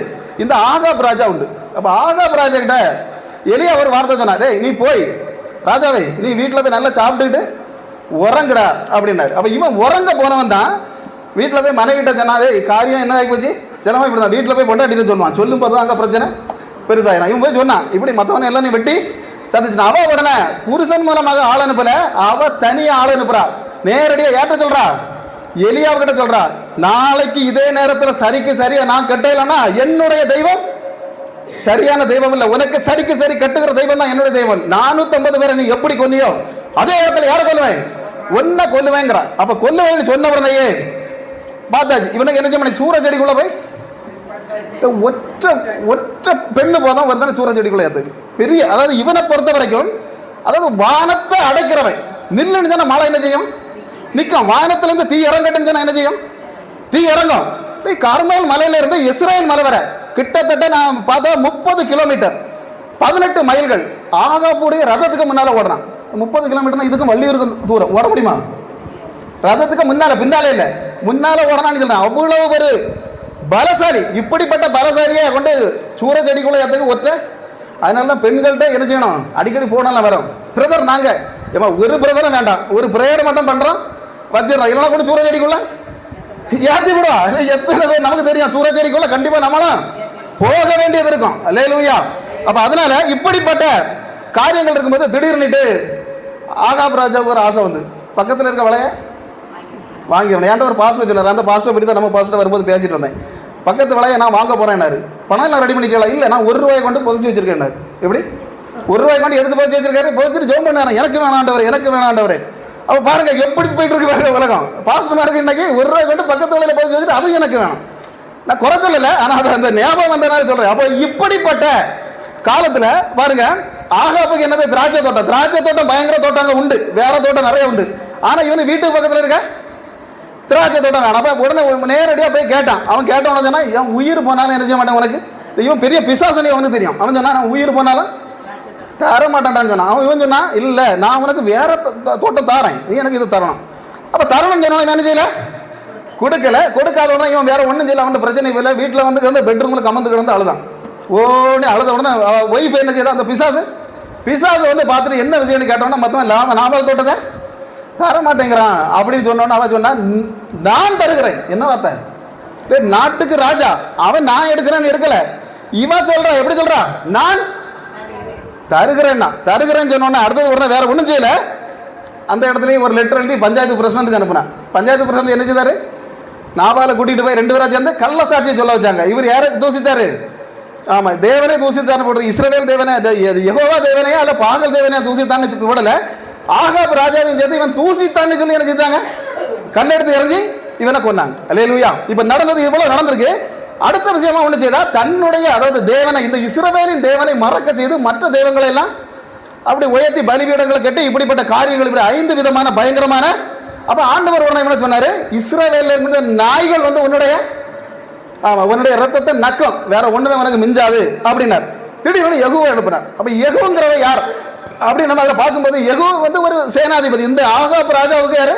இந்த ஆகாப் ராஜா உண்டு. அப்ப ஆகாப் ராஜா கிட்ட எலியா ஒரு வார்த்தை சொன்னார், நீ போய் ராஜாவே நீ வீட்டில் போய் நல்லா சாப்பிட்டுக்கிட்டு உறங்குடா அப்படின்னாரு. அப்ப இவன் உறங்க போனவன் தான் வீட்டில் போய் மனைவிட்ட சொன்னாரு, காரியம் என்ன ஆகி போச்சு, சிலமா இப்படி தான் வீட்டில் போய் பொண்டாட்டின்னு சொல்லுவான். சொல்லும் போது அங்கே பிரச்சனை பெருசாயிரும். இவன் போய் சொன்னான், இப்படி மற்றவனை எல்லாம் நீ வெட்டி சந்திச்சுனா. அவ உடனே புருஷன் மூலமாக ஆள் அனுப்பல, அவ தனியா ஆள் அனுப்புறா. நேரடியாக யார்கிட்ட சொல்றா? எலியாவுக்கிட்ட சொல்றா, நாளைக்கு இதே நேரத்தில் சரிக்கு சரியா நான் கட்டலைன்னா என்னுடைய தெய்வம் சரியான தெய்வம் இல்லை, உனக்கு சரிக்கு சரி கட்டுகிற தெய்வம் தான் என்னுடைய தெய்வம். 450 பேரை நீ எப்படி கொன்னியோ அதே இடத்துல யாரை கொல்லுவேன்? ஒன்ன கொல்லுவேங்கிறா. அப்ப கொல்லுவேன்னு சொன்ன உடனேயே பார்த்தாச்சு, இவனுக்கு என்ன செய்ய, சூற செடிக்குள்ள போய் ஒற்ற பெண்ணு போதான் ஒரு தானே சூற செடிக்குள்ள ஏத்துக்கு பெரிய. அதாவது இவனை பொறுத்த வரைக்கும், அதாவது வானத்தை அடைக்கிறவன் நில்லுன்னு சொன்னா மழை என்ன செய்யும்? நிற்கும். வானத்துல இருந்து தீ இறங்கட்டுன்னு சொன்னா என்ன செய்யும்? தீ இறங்கும். கார்மேல் மலையில இருந்து இஸ்ரேல் மலை வர கிட்டத்தட்ட நான் பார்த்தா 30 கிலோமீட்டர், 18 மைல்கள். ஆகாப்புடைய ரதத்துக்கு முன்னால ஓடுறான். 30 கிலோமீட்டர் இதுக்கும் வள்ளியூருக்கு தூரம் ஓட முடியுமா? ரதத்துக்கு முன்னால, பின்னாலே இல்லை, முன்னால ஓடனான்னு சொல்றேன். அவ்வளவு ஒரு பலசாலி. இப்படிப்பட்ட பலசாலியை கொண்டு சூற செடிக்குள்ள ஏற்றுக்கு ஒற்ற. அதனால தான் பெண்கள்கிட்ட என்ன செய்யணும், அடிக்கடி போனாலும் வரும். பிரதர் நாங்க ஏமா ஒரு பிரதரும் வேண்டாம், ஒரு பிரேயர் மட்டும் பண்றோம் வச்சிடறோம், இல்லைன்னா கூட சூற செடிக்குள்ள ஏற்றி விடுவா. எத்தனை பேர் நமக்கு தெரியும், சூற செடிக்குள்ள கண்டிப்பா நம்மளும் போக வேண்டியது இருக்கும். அல்லேலூயா. அப்ப அதனால இப்படிப்பட்ட காரியங்கள் இருக்கும்போது திடீர்னுட்டு ஆகாப் ராஜாவுக்கு ஒரு ஆசை வந்து பக்கத்தில் இருக்க வலைய வாங்கிடணும். ஏன்ட்ட ஒரு பாஸ்டர் சொன்னார், அந்த பாஸ்டர் பற்றி தான் நம்ம பாஸ்டர் வரும்போது பேசிட்டு இருந்தேன். பக்கத்து வலையை நான் வாங்க போறேன்னாரு. பணம் எல்லாம் ரெடி பண்ணிக்கலாம். இல்லை, நான் ₹1 கொண்டு புதைச்சி வச்சிருக்கேன். எப்படி ₹1 கொண்டு எதுக்கு புதைச்சி வச்சிருக்காரு? புதைச்சிட்டு ஜோம் பண்ணாரு, எனக்கு வேணாண்டவர், எனக்கு வேணாண்டவர். அப்போ பாருங்க எப்படி போயிட்டு இருக்கு வேற உலகம். பாஸ்டர்மாருக்கு இன்னைக்கு ₹1 கொண்டு பக்கத்து வலையில புதைச்சி வச்சுட்டு அது எனக்கு வேணும். நான் குறை சொல்லலை, ஆனால் அது அந்த ஞாபகம் வந்தனால சொல்றேன். அப்போ இப்படிப்பட்ட காலத்துல பாருங்க, ஆகாப்புக்கு என்னது? திராட்சை தோட்டம். திராட்சை தோட்டம் பயங்கர தோட்டங்க உண்டு, வேற தோட்டம் நிறைய உண்டு. ஆனா இவனு வீட்டுக்கு பக்கத்துல இருக்க திராட்சை தோட்டம் வேணும். அப்ப உடனே நேரடியாக போய் கேட்டான். அவன் கேட்டவன சொன்னா, என் உயிர் போனாலும் என்ன செய்ய மாட்டேன் உனக்கு. இவன் பெரிய பிசாசனி அவனுக்கு தெரியும். அவன் சொன்னா, நான் உயிர் போனாலும் தர மாட்டான்டான்னு சொன்னான். அவன் இவன் சொன்னா, இல்லை நான் உனக்கு வேற தோட்டம் தாரேன், நீ எனக்கு இது தரணும். அப்ப தரணும்னு சொன்னா என்ன செய்யல, கொடுக்கல. கொடுக்காத உடனே இவன் வேற ஒன்றும் செய்யல, அவன் பிரச்சனை இல்லை. வீட்டில் வந்து பெட்ரூம்ல கமந்து கிடந்து அழுதான். ஓன்னு அழுத உடனே ஒய்ஃப் என்ன செய்தா, அந்த பிசாசு வந்து பார்த்துட்டு என்ன விஷயம்னு கேட்டோன்னா, மொத்தம் நாவல் தோட்டத்தை தர மாட்டேங்கிறான் அப்படின்னு சொன்னோன்னு அவன் சொன்னா, நான் தருகிறேன். என்ன வார்த்தை? நாட்டுக்கு ராஜா அவன், நான் எடுக்கிறேன்னு எடுக்கல. இவன் சொல்றா, எப்படி சொல்றா, நான் தருகிறேன்னா தருகிறேன்னு சொன்னோன்னா அடுத்தது உடனே வேற ஒன்றும் செய்யல. அந்த இடத்துலயும் ஒரு லெட்டர் எழுதி பஞ்சாயத்து பிரசிடண்ட்டுக்கு அனுப்புனான். பஞ்சாயத்து பிரசிடண்ட் என்ன செய்தாரு, நாபால கூட்டிட்டு போய் 2 பேரா சேர்ந்து கள்ள சாட்சியை சொல்ல வச்சாங்க. இவர் யாரை தூசித்தாரு? ஆமா, தேவனே தூசித்தான்னு போட்டு, இஸ்ரவேல் தேவனே, யெகோவா தேவனையா அல்ல பாகல் தேவனையா தூசித்தான்னு விடல. ஆகாப் ராஜாவையும் சேர்த்து இவன் தூசித்தான்னு சொல்லி என்ன செஞ்சாங்க, கல்லெடுத்து எறிஞ்சி இவனை கொன்னாங்க. அல்லேலூயா. இப்ப நடந்தது இவ்வளவு நடந்திருக்கு. அடுத்த விஷயமா ஒண்ணு செய்தா, தன்னுடைய அதாவது தேவனை, இந்த இஸ்ரவேலின் தேவனை மறக்க செய்து மற்ற தெய்வங்களை எல்லாம் அப்படி உயர்த்தி பலிபீடங்களை கட்டி இப்படிப்பட்ட காரியங்கள் இப்படி 5 விதமான பயங்கரமான. அப்ப ஆண்டவர் உடனே என்ன சொன்னாரு, இஸ்ரவேல்ல இருந்த நாய்கள் வந்து உன்னுடைய ரத்தத்தை நக்கம், வேற ஒண்ணுமே உனக்கு மிஞ்சாது அப்படின்னார். திடீர்னு யெகூவை எழுப்பினார். அப்ப யெகூங்கிறவ யார் அப்படின்னு நம்ம அதில் பார்க்கும்போது, யெகூ வந்து ஒரு சேனாதிபதி. இந்த ஆகாப் ராஜாவுக்கு யாரு,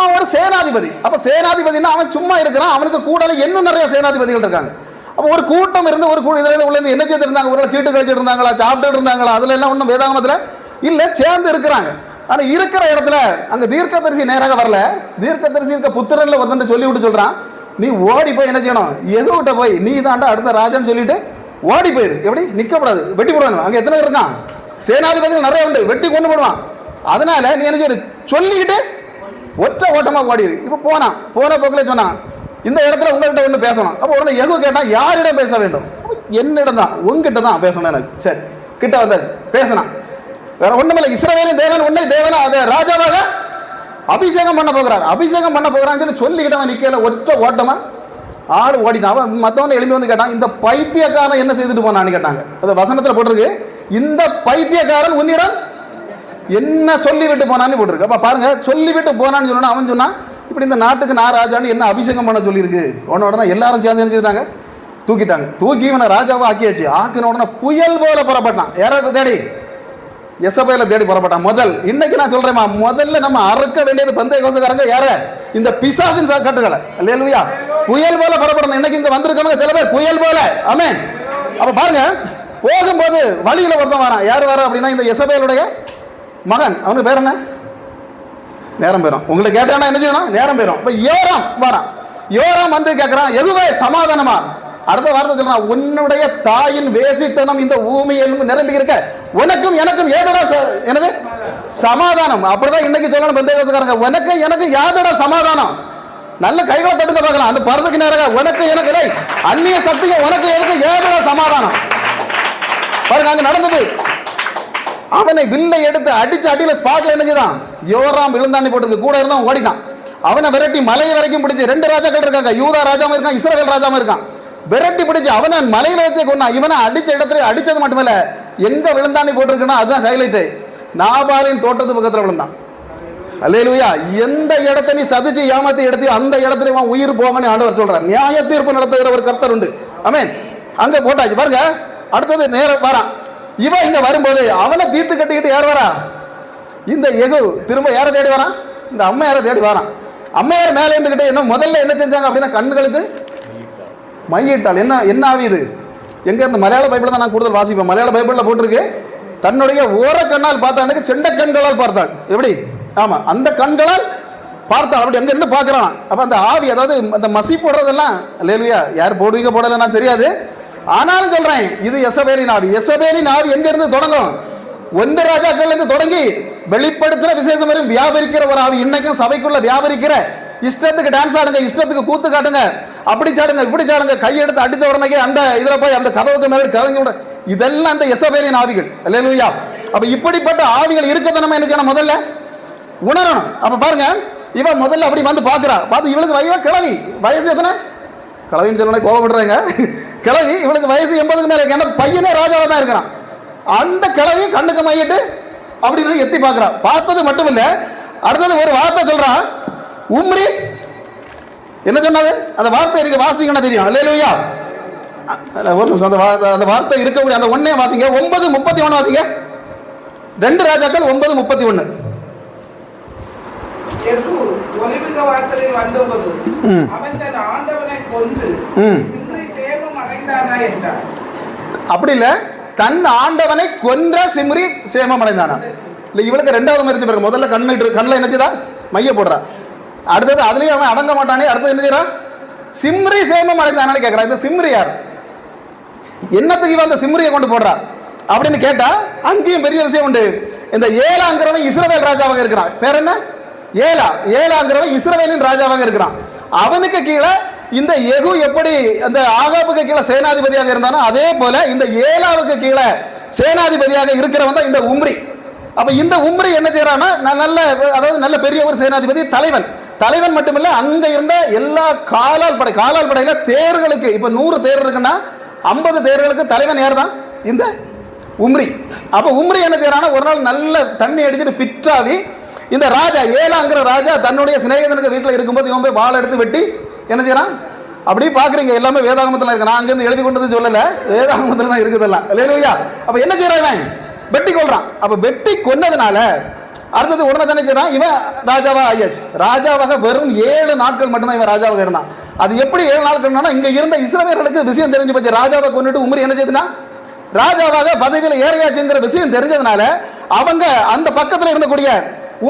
அவன் ஒரு சேனாதிபதி. அப்ப சேனாதிபதினா அவன் சும்மா இருக்கிறான், அவனுக்கு கூட இன்னும் நிறைய சேனாதிபதிகள் இருக்காங்க. அப்போ ஒரு கூட்டம் இருந்து ஒரு இதுல உள்ள என்ன செய்து இருந்தாங்க, ஒரு சீட்டு கழிச்சிட்டு இருந்தாங்களா, சாப்பிட்டு இருந்தாங்களா, அதுல எல்லாம் ஒன்றும் வேதாகமத்தில் இல்லை, சேர்ந்து இருக்கிறாங்க. ஆனால் இருக்கிற இடத்துல அங்கே தீர்க்கதரிசி நேராக வரல. தீர்க்கதரிசி இருக்க புத்திரன்ல ஒருத்தன் சொல்லி விட்டு சொல்றான், நீ ஓடி போய் என்ன செய்யணும், யெகூவிட்ட போய் நீ தாண்டா அடுத்த ராஜான்னு சொல்லிட்டு ஓடி போயிரு. எப்படி நிற்கப்படாது, வெட்டி போடுவாங்க. அங்கே எத்தனை இருக்கான், சேனாதிபதிகள் நிறைய உண்டு, வெட்டி கொண்டு போடுவான். அதனால நீ என்ன செய்ய சொல்லிக்கிட்டு ஒற்ற ஓட்டமாக ஓடிடு. இப்போ போன போக்கில் சொன்னான், இந்த இடத்துல உங்கள்கிட்ட ஒன்று பேசணும். அப்போ உடனே யெகூ கேட்டான், யாரிடம் பேச வேண்டும்? என்னிடம் தான், உங்ககிட்ட தான் பேசணும் எனக்கு. சரி, கிட்ட வந்தாச்சு, பேசினான். வேற ஒண்ணுமில்லை, இஸ்ரவேலின் தேவன் உன்னை தேவனா அதை ராஜாவாக அபிஷேகம் பண்ண போகிறார், அபிஷேகம் பண்ண போகிறான்னு சொல்லிக்கிட்டவன் நிக்கல, ஒற்ற ஓட்டமா ஆள் ஓடினான். அவன் மற்றவன் எழுப்பி வந்து கேட்டான், இந்த பைத்தியக்காரன் என்ன செய்துட்டு போனான்னு கேட்டாங்க. அது வசனத்தில் போட்டிருக்கு, இந்த பைத்தியக்காரன் உன்னிடம் என்ன சொல்லிவிட்டு போனான்னு போட்டிருக்கு. அப்ப பாருங்க, சொல்லிவிட்டு போனான்னு சொன்னா அவன் சொன்னான், இப்படி இந்த நாட்டுக்கு நான் ராஜான்னு என்ன அபிஷேகம் பண்ண சொல்லியிருக்கு. உடனே எல்லாரும் சேர்ந்து என்ன செய்தாங்க, தூக்கிட்டாங்க. தூக்கி இவனை ராஜாவை ஆக்கியாச்சு. ஆக்கின உடனே புயல் போல புறப்பட்டான். யாரை தேடி, எசபேலை தேடி புறப்பட்டான். இன்னைக்கு நான் சொல்றேன், முதல்ல நம்ம அறுக்க வேண்டியது பெந்தேகோஸ்தேக்காரங்க யார, இந்த பிசாசின் கட்டுகளை. அல்லேலூயா. புயல் போல புறப்படணும். இன்னைக்கு இங்க வந்திருக்கவங்க சில பேர் புயல் போல. ஆமென். அப்ப பாருங்க, போகும்போது வழியில ஒருத்தன் வரான். யார் வர அப்படின்னா, இந்த எசபேலுடைய மகன். அவனுக்கு பேர் என்ன, நேரம் போயிடும். உங்களுக்கு கேட்டானா என்ன செய்யணும், நேரம் போயிடும். இப்ப யோராம் வரான். யோராம் வந்து கேட்கிறான், யெகூவே சமாதானமா. அடுத்த வார்த்தை சொல்றான், உன்னுடைய தாயின் வேசித்தனம் இந்த பூமியில் நிரம்பி இருக்க உனக்கும் எனக்கும் ஏதோட என்னது சமாதானம். அப்படிதான் இன்னைக்கு சொல்லணும் பெந்தேகோஸ்தேக்காரங்க, உனக்கும் எனக்கு யாதோட சமாதானம். நல்ல கைகளை தடுக்க பார்க்கலாம். அந்த பரதுக்கு நேராக உனக்கு எனக்கு இல்லை, அந்நிய சக்திக்கு உனக்கு எனக்கு ஏதோட சமாதானம். பாருங்க, அங்க நடந்தது. அவனை வில்லை எடுத்து அடிச்சு அடியில ஸ்பாட்ல என்ன செய்தான், யோராம் விழுந்தாண்டி போட்டு கூட இருந்தான், ஓடிட்டான். அவனை விரட்டி மலை வரைக்கும் பிடிச்சு, 2 ராஜாக்கள் இருக்காங்க, யூதா ராஜாவும் இருக்கான், இஸ்ரவேல் ராஜாவும் இருக்கான். விரட்டி பிடிச்சு அவனை மலையில வச்சே கொண்டான். இவனை அடிச்ச இடத்துல அடிச்சது மட்டுமில்ல, எங்க விழுந்தாண்டி போட்டிருக்குன்னா அதுதான் ஹைலைட், நாபாலின் தோட்டத்து பக்கத்துல விழுந்தான். அல்லேலூயா. எந்த இடத்தை நீ சதிச்சு ஏமாத்தி எடுத்தியோ அந்த இடத்துல இவன் உயிர் போங்கன்னு ஆண்டவர் சொல்றார். நியாய தீர்ப்பு நடத்துகிற ஒரு கர்த்தர் உண்டு. ஆமென். அங்க போட்டாச்சு. பாருங்க, அடுத்தது நேரம் வரான். இவன் இங்க வரும்போது அவனை தீர்த்து கட்டிக்கிட்டு யார் வரா, இந்த யெகூ திரும்ப யாரை தேடி வரான், இந்த அம்மையாரை தேடி வரான். அம்மையார் மேலே இருந்துகிட்டு என்ன முதல்ல என்ன செஞ்சாங்க அப்படின்னா, கண்களுக்கு மையிட்டாள். என்ன ஆவியுது, எங்க இருந்து மலையாள பைபிள் தான் நான் கூடுதல் வாசிப்பேன். மலையாள பைபிள்ல போட்டிருக்கு, தன்னுடைய ஓர கண்ணால் பார்த்தானுக்கு செண்ட கண்களால் பார்த்தாள். எப்படி, ஆமா, அந்த கண்களால் பார்த்தாள். அப்படி எங்க இருந்து பார்க்கறான். அப்ப அந்த ஆவி, அதாவது அந்த மசி போடுறதெல்லாம், அல்லேலூயா, யார் போடுவீங்க போடல நான் தெரியாது, ஆனாலும் சொல்றேன், இது எசபேலின் ஆவி. எசபேலின் ஆவி எங்க இருந்து தொடங்கும், 1 ராஜாக்கள்ல இருந்து தொடங்கி வெளிப்படுத்துற விசேஷம் வரும் வியாபரிக்கிற ஒரு ஆவி. இன்னைக்கும் சபைக்குள்ள வியாபரிக்கிற, இஷ்டத்துக்கு டான்ஸ் ஆடுங்க, இஷ்டத்துக்கு கூத்து காட்டுங்க, அப்படி சாடுங்க இப்படி சாடுங்க, கையெடுத்து அடிச்ச உடனே அந்த இதுல போய் அந்த கதவுக்கு மேலே கலங்கி விட, இதெல்லாம் அந்த எசபேலின் ஆவிகள். அல்லேலூயா. அப்ப இப்படிப்பட்ட ஆவிகள் இருக்கதை நம்ம என்ன செய்யணும், முதல்ல உணரணும். அப்ப பாருங்க, இவன் முதல்ல அப்படி வந்து பாக்குறா. பார்த்து இவளுக்கு கிழவி வயசு எத்தனை, கிழவின்னு சொல்லணும் கோபப்படுறாங்க, கிழவி, இவளுக்கு வயசு 80க்கு மேல இருக்கு. ஏன்னா பையனே ராஜாவா தான் இருக்கிறான். அந்த கிழவி கண்ணுக்கு மையிட்டு அப்படின்னு எத்தி பார்க்கறான். பார்த்தது மட்டும் இல்ல, அடுத்தது ஒரு வார்த்தை சொல்றான், உம்ரி. என்ன சொன்னாரு, அந்த வார்த்தை இருக்கு, வாசிங்கன்னா தெரியும். அல்லேலூயா. ஒரு நிமிஷம், அந்த வார்த்தை இருக்கக்கூடிய அந்த ஒன்னே வாசிங்க. 9:31 வாசிங்க. 2 ராஜாக்கள் 9:31. ஒலிவுக வாசலில் வந்தபோது அவன் தன் ஆண்டவனை கொன்று சிம்ரி சேமம் அடைந்தானா என்றார். அப்படி இல்ல, தன் ஆண்டவனை கொன்ற சிம்ரி சேமம் அடைந்தானா. இல்ல, இவளுக்கு 2வது முயற்சி பிறகு முதல்ல கண்ணில் என்னச்சுதா மைய போடுறா. அடுத்தது அதுலயும் அவன் அடங்க மாட்டானே. அடுத்தது என்ன செய்யறான், சிம்ரி சேமம் அடைந்தானு கேட்கிறான். இந்த சிம்ரி யார், என்னத்துக்கு இவன் அந்த சிம்ரியை கொண்டு போடுறா அப்படின்னு கேட்டா, அங்கேயும் பெரிய விஷயம் உண்டு. இந்த ஏலாங்கிறவன் இஸ்ரவேல் ராஜாவாக இருக்கிறான். பேர் என்ன, ஏலாங்கிறவன் இஸ்ரவேலின் ராஜாவாக இருக்கிறான். அவனுக்கு கீழே இந்த யெகூ எப்படி அந்த ஆகாபுக்கு கீழே சேனாதிபதியாக இருந்தானோ அதே போல இந்த ஏலாவுக்கு கீழே சேனாதிபதியாக இருக்கிறவன் தான் இந்த உம்ரி. அப்ப இந்த உம்ரி என்ன செய்யறான்னா, நல்ல, அதாவது நல்ல பெரிய ஒரு சேனாதிபதி, தலைவன் மட்டுமில்ல, அங்க இருந்த எல்லா காலால் படையில தேர்களுக்கு, இப்ப 100 தேர் இருக்குன்னா 50 தேர்களுக்கு தலைவன் யார் தான், இந்த உம்ரி. அப்போ உம்ரி என்ன செய்யறான்னா, ஒரு நாள் நல்ல தண்ணி அடிச்சுட்டு பிற்றாவி இந்த ராஜா ஏலாங்கிற ராஜா தன்னுடைய சிநேகிதனுக்கு வீட்டில் இருக்கும்போது இவன் போய் வாள் எடுத்து வெட்டி என்ன செய்யறான். அப்படி பார்க்குறீங்க, எல்லாமே வேதாகமத்தில் இருக்கு. நான் அங்கேருந்து எழுதி கொண்டது சொல்லலை, வேதாகமத்தில் தான் இருக்குதெல்லாம். இல்லையா? அப்போ என்ன செய்யறான், வெட்டி கொள்றான். அப்போ வெட்டி கொன்னதுனால அடுத்தது உடனே தானே செய்யறான், இவன் ராஜாவா ஆயாச்சு. ராஜாவாக வெறும் 7 நாட்கள் மட்டும்தான் இவன் ராஜாவாக இருந்தான். அது எப்படி 7 நாட்கள்னா, இங்க இருந்த இஸ்ரவேலர்களுக்கு விஷயம் தெரிஞ்சு போச்சு. ராஜாவை கொண்டுட்டு உம்ரி என்ன செய்யுதுன்னா ராஜாவாக பதவியில் ஏறியாச்சுங்கிற விஷயம் தெரிஞ்சதுனால அவங்க அந்த பக்கத்தில் இருந்தக்கூடிய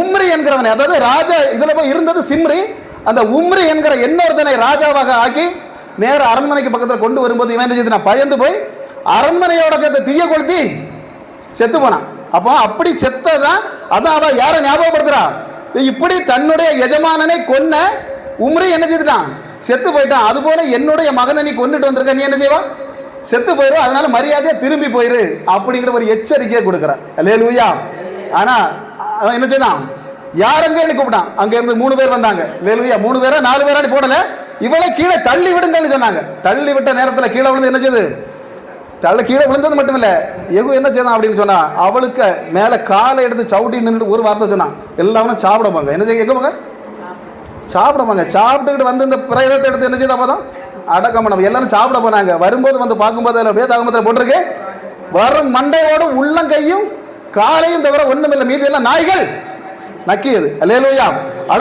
உம்ரி என்கிறவனை, அதாவது ராஜா இதுல போய் இருந்தது சிம்ரி, அந்த உம்ரி என்கிற இன்னொருத்தனை ராஜாவாக ஆக்கி நேர அரண்மனைக்கு பக்கத்தில் கொண்டு வரும்போது இவன் என்ன செய்யுதுன்னா பயந்து போய் அரண்மனையோட சேர்த்து தீய கொளுத்தி செத்து போனான். அப்போ அப்படி செத்ததான் அதான் அவ யாரை ஞாபகப்படுத்துறா, இப்படி தன்னுடைய எஜமானனை கொன்ன உம்ரி என்ன செய்துட்டான், செத்து போயிட்டான். அது போல என்னுடைய மகனை நீ கொண்டுட்டு வந்திருக்க, நீ என்ன செய்வா, செத்து போயிரு. அதனால மரியாதையா திரும்பி போயிரு அப்படிங்கிற ஒரு எச்சரிக்கையை கொடுக்குற. அல்லேலூயா. ஆனா அவன் என்ன செய்தான், யாரங்க கூப்பிட்டான், அங்க இருந்து 3 பேர் வந்தாங்க. அல்லேலூயா. 3 பேரா 4 பேராடி போடல, இவளை கீழே தள்ளி விடுங்கன்னு சொன்னாங்க. தள்ளி விட்ட நேரத்தில் கீழே விழுந்து என்ன செய்யுது, கீழே விழுந்தது மட்டும் இல்ல, எகு என்ன செய்தான் அப்படின்னு சொன்னா, அவளுக்கு மேல காலை எடுத்து சவுட்டி நின்று ஒரு வார்த்தை சொன்னான், எல்லாரும் சாப்பிட போங்க. என்ன செய்ய, எங்க போங்க, சாப்பிட போங்க. சாப்பிட்டுக்கிட்டு வந்து இந்த பிரேதத்தை எடுத்து என்ன செய்தா போதும் அடக்கம் பண்ண எல்லாரும் சாப்பிட போனாங்க. வரும்போது வந்து பார்க்கும்போது அதில் வேதாகமத்தில் போட்டிருக்கு, வரும் மண்டையோடு உள்ளங்கையும் காலையும் தவிர ஒண்ணுமில்லை, மீதி எல்லாம் நாய்கள் நக்கியது. அல்லேலூயா.